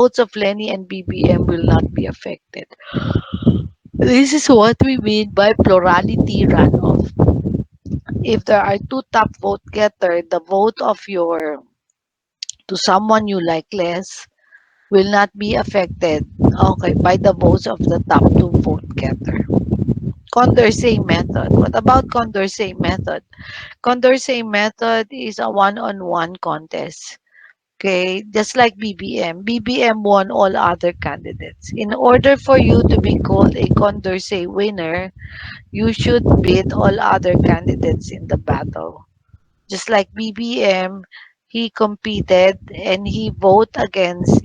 votes of Lenny and BBM will not be affected. This is what we mean by plurality runoff. If there are two top vote getter, the vote of your to someone you like less will not be affected, okay, by the votes of the top two vote getter. Condorcet method. What about Condorcet method? Condorcet method is a one-on-one contest. Okay, just like BBM. BBM won all other candidates. In order for you to be called a Condorcet winner, you should beat all other candidates in the battle. Just like BBM, he competed and he voted against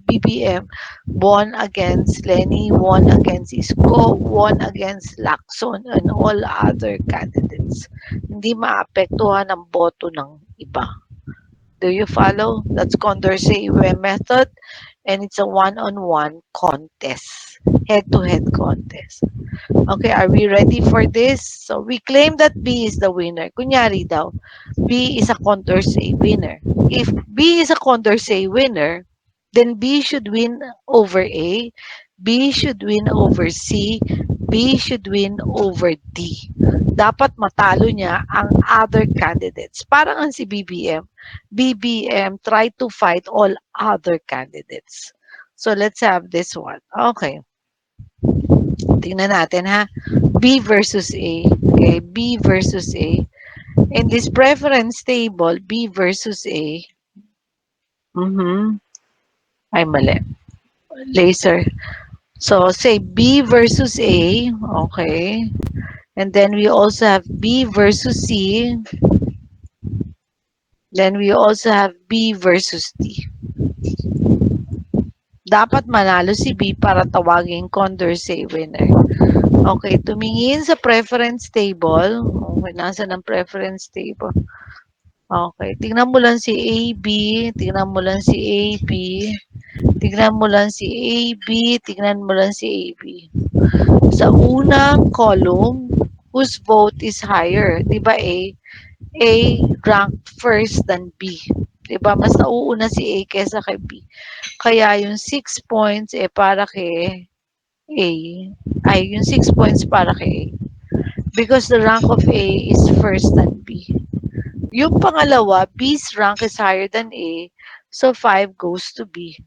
BBM, won against Lenny, won against Isko, won against Lacson, and all other candidates. Hindi maapektuhan ang boto ng iba. Do you follow? That's Condorcet method, and it's a one-on-one contest, head-to-head contest. Okay, are we ready for this? So we claim that B is the winner. Kunyari daw, B is a Condorcet winner. If B is a Condorcet winner, then B should win over A, B should win over C, B should win over D. Dapat matalo niya ang other candidates. Parang ang si BBM. BBM tried to fight all other candidates. So let's have this one. Okay. Tingnan natin ha. B versus A. Okay, B versus A. In this preference table, B versus A. Ay, mali. Laser. So, say B versus A. Okay. And then we also have B versus C. Then we also have B versus D. Dapat manalo si B para tawagin Condorcet winner. Okay, tumingin sa preference table. Okay, nasa ng preference table? Okay, tingnan mo lang si AB, tingnan mo lang si AB, tingnan mo lang si AB, tingnan mo lang si AB. Sa unang column, whose vote is higher? Di ba A? A ranked first than B. Di ba? Mas nauuna si A kesa kay B. Kaya yung 6 points para kay A. Ay, yung 6 points para kay A. Because the rank of A is first than B. Yung pangalawa, B's rank is higher than A, so 5 goes to B.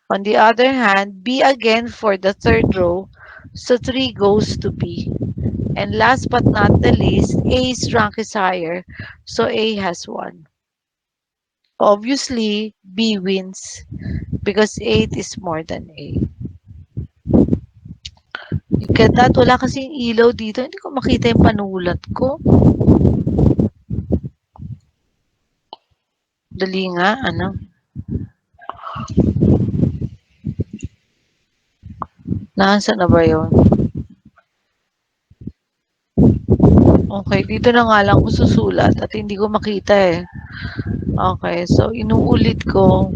On the other hand, B again for the third row, so 3 goes to B. And last but not the least, A's rank is higher, so A has 1. Obviously, B wins because 8 is more than A. You get that? Wala kasing ilaw dito. Hindi ko makita yung panulat ko. Dali nga, ano? Nasaan na ba yun? Okay, dito na nga lang ko susulat at hindi ko makita eh. Okay, so inuulit ko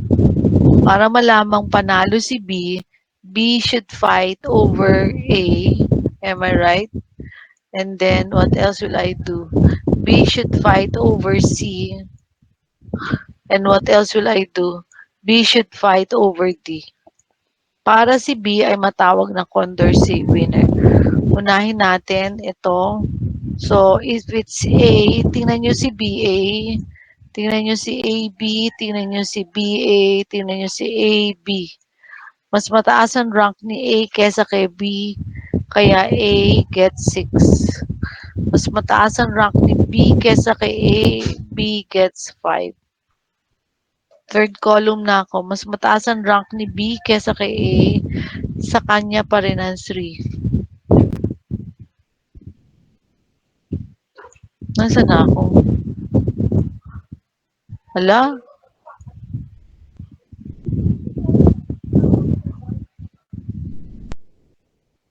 para malamang panalo si B, B should fight over A. Am I right? And then what else will I do? B should fight over C. And what else will I do? B should fight over D. Para si B ay matawag na Condorcet winner. Unahin natin ito. So, if it's A, tingnan nyo si BA, tingnan nyo si AB, tingnan nyo si BA, tingnan nyo si AB. Mas mataas ang rank ni A kesa kay B, kaya A gets 6. Mas mataas ang rank ni B kesa kay A, B gets 5. Third column na ako. Mas mataas ang rank ni B kesa kay A, sa kanya pa rin ang 3. Nasaan na ako? Hala?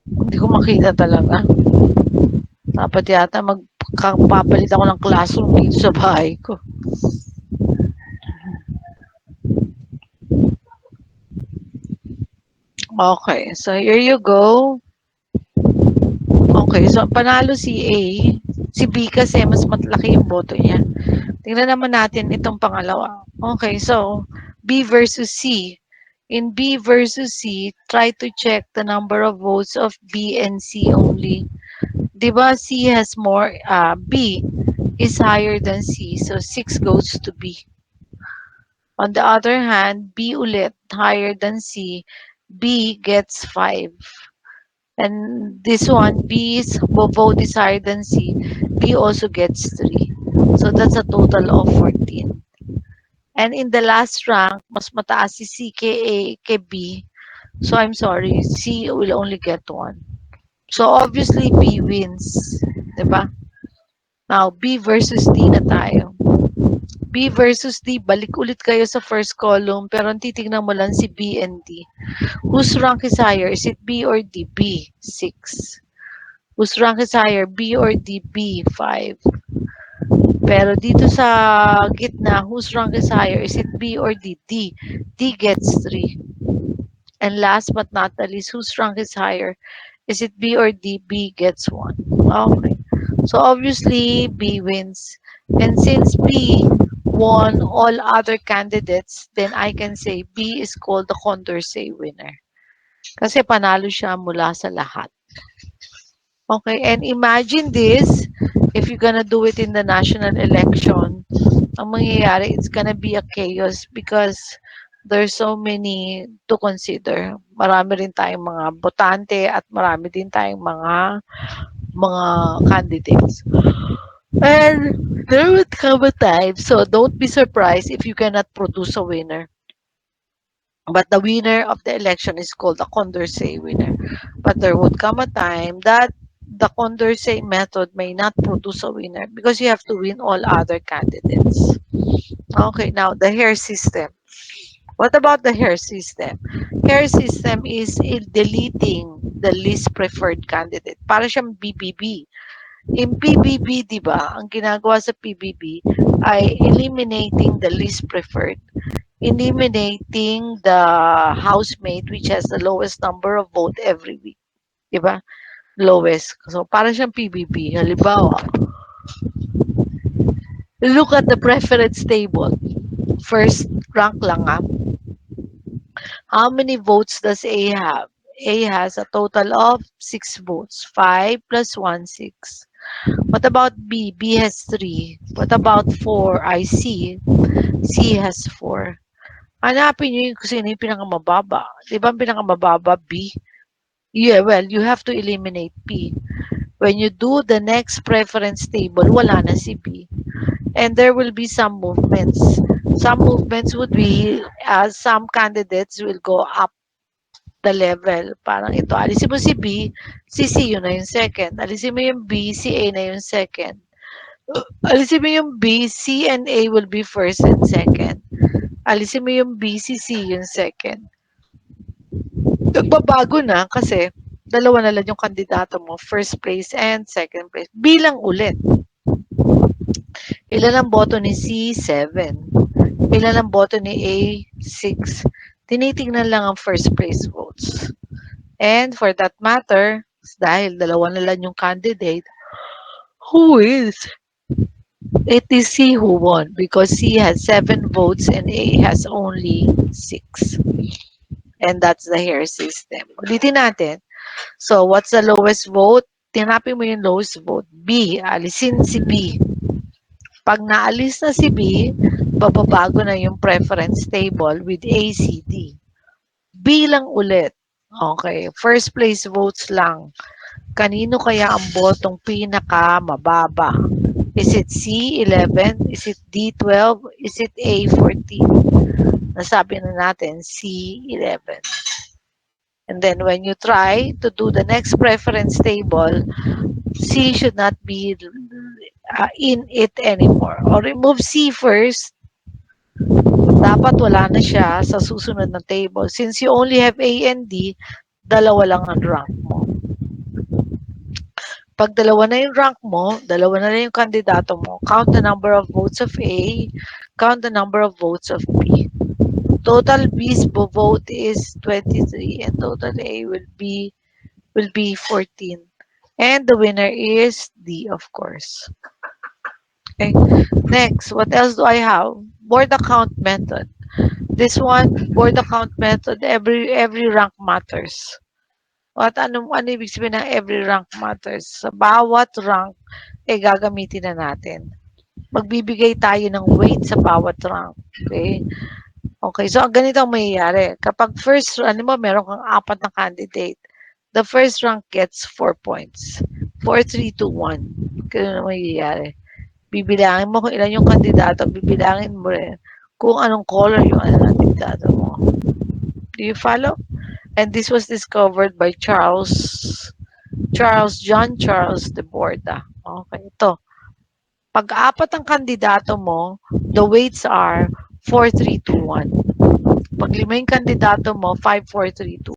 Hindi ko makita talaga. Dapat yata magpapalit ako ng classroom dito sa bahay ko. Okay, so here you go. Okay, so panalo si A. Si B kasi mas malaki yung boto niya. Tingnan naman natin itong pangalawa. Okay, so B versus C. In B versus C, try to check the number of votes of B and C only. Diba C has more, B is higher than C, so 6 goes to B. On the other hand, B ulit higher than C, B gets 5. And this one, B's vote is higher than C, B also gets 3. So that's a total of 14. And in the last rank, mas mataas si C kay B. So I'm sorry, C will only get 1. So obviously, B wins. Diba? Now, B versus D na tayo. B versus D, balik ulit kayo sa first column, pero ang titignan mo lang si B and D. Whose rank is higher? Is it B or D? B, 6. Whose rank is higher? B or D? B, 5. Pero dito sa gitna, whose rank is higher? Is it B or D? D. D gets 3. And last but not the least, whose rank is higher? Is it B or D? B gets 1. Okay. So obviously, B wins. And since B won all other candidates, then I can say B is called the Condorcet winner. Kasi panalo siya mula sa lahat. Okay, and imagine this, if you're gonna do it in the national election, ang mangyayari, it's gonna be a chaos because there's so many to consider. Marami rin tayong mga botante at marami din tayong mga candidates. And there would come a time, so don't be surprised if you cannot produce a winner. But the winner of the election is called the Condorcet winner. But there would come a time that the Condorcet method may not produce a winner because you have to win all other candidates. Okay, now the hair system. What about the hair system? Hair system is deleting the least preferred candidate. Para siyang BBB. In PBB, di ba, ang ginagawa sa PBB ay eliminating the least preferred. Eliminating the housemate which has the lowest number of vote every week. Di ba? Lowest. So, para siyang PBB. Halimbawa, look at the preference table. First rank lang ah. How many votes does A have? A has a total of 6 votes. 5 plus 1, 6. What about B? B has 3. What about 4? I C. C has 4. Hanapin nyo yung kung sino yung pinakamababa. Di ba ang pinakamababa? B? Yeah, well, you have to eliminate B. When you do the next preference table, wala na si B. And there will be some movements. Some movements would be, some candidates will go up the level. Parang ito, alisin mo si B, si C yun na yung second. Alisin mo yung B, si A na yung second. Alisin mo yung B, C and A will be first and second. Alisin mo yung B, si C yung second. Nagbabago na kasi dalawa na lang yung kandidato mo, first place and second place. Bilang ulit. Ilan ang boto ni C? 7. Ilan ang boto ni A? 6. Tinitingnan lang ang first place votes. And for that matter, dahil dalawa na lang yung candidate, who is? It is C who won because C has 7 votes and A has only 6. And that's the hair system. Ulitin natin. So, what's the lowest vote? Tinapin mo yung lowest vote. B. Alisin si B. Pag naalis na si B, bababago na yung preference table with A, C, D. B lang ulit. Okay. First place votes lang. Kanino kaya ang botong pinaka mababa? Is it C, 11? Is it D, 12? Is it A, 14? Nasabi na natin C, 11. And then when you try to do the next preference table, C should not be in it anymore. Or remove C first. Dapat wala na siya sa susunod na table. Since you only have A and D, dalawa lang ang rank mo. Pag dalawa na yung rank mo, dalawa na yung kandidato mo, count the number of votes of A, count the number of votes of B. Total B's vote is 23 and total A will be 14. And the winner is D, of course. Okay. Next, what else do I have? Board account method. This one, board account method, every rank matters. At ano ibig sabihin ng every rank matters? Sa bawat rank, gagamitin na natin. Magbibigay tayo ng weight sa bawat rank. Okay? Okay, so ang ganito ang mangyayari. Kapag first, meron kang apat na candidate. The first rank gets 4 points. 4, 3, 2, 1. Ganun ang mangyayari. Bibilangin mo kung ilan yung kandidato, bibilangin mo rin kung anong color yung kandidato mo. Do you follow? And this was discovered by John Charles de Borda. Okay, ito. Pag-apat ang kandidato mo, the weights are 4, 3, 2, 1. Pag lima yung kandidato mo, 5, 4, 3, 2.